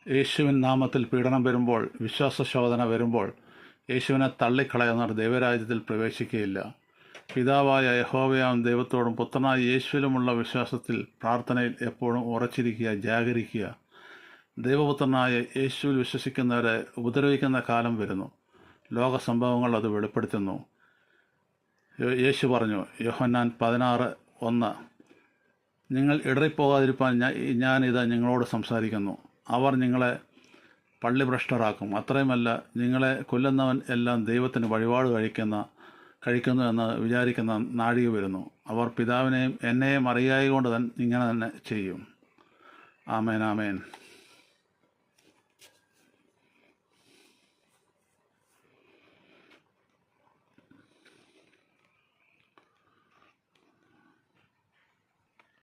യേശുവിൻ നാമത്തിൽ പീഡനം വരുമ്പോൾ, വിശ്വാസശോധന വരുമ്പോൾ യേശുവിനെ തള്ളിക്കളയുന്നവർ ദൈവരാജ്യത്തിൽ പ്രവേശിക്കുകയില്ല. പിതാവായ യഹോവയാം ദൈവത്തോടും പുത്രനായ യേശുവിലുമുള്ള വിശ്വാസത്തിൽ പ്രാർത്ഥനയിൽ എപ്പോഴും ഉറച്ചിരിക്കുക, ജാഗരിക്കുക. ദൈവപുത്രനായ യേശുവിൽ വിശ്വസിക്കുന്നവരെ ഉപദ്രവിക്കുന്ന കാലം വരുന്നു. ലോക സംഭവങ്ങൾ അത് വെളിപ്പെടുത്തുന്നു. യേശു പറഞ്ഞു, യോഹന്നാൻ 16:1, നിങ്ങൾ ഇടറിപ്പോകാതിരിക്കാൻ ഞാനിത് നിങ്ങളോട് സംസാരിക്കുന്നു. അവർ നിങ്ങളെ പള്ളിഭ്രഷ്ടരാക്കും. അത്രയുമല്ല, നിങ്ങളെ കൊല്ലുന്നവൻ എല്ലാം ദൈവത്തിന് വഴിപാട് കഴിക്കുന്നു എന്ന് വിചാരിക്കുന്ന നാഴിക വരുന്നു. അവർ പിതാവിനെയും എന്നെയും അറിയായതുകൊണ്ട് ഇങ്ങനെ തന്നെ ചെയ്യും. ആമേൻ, ആമേൻ.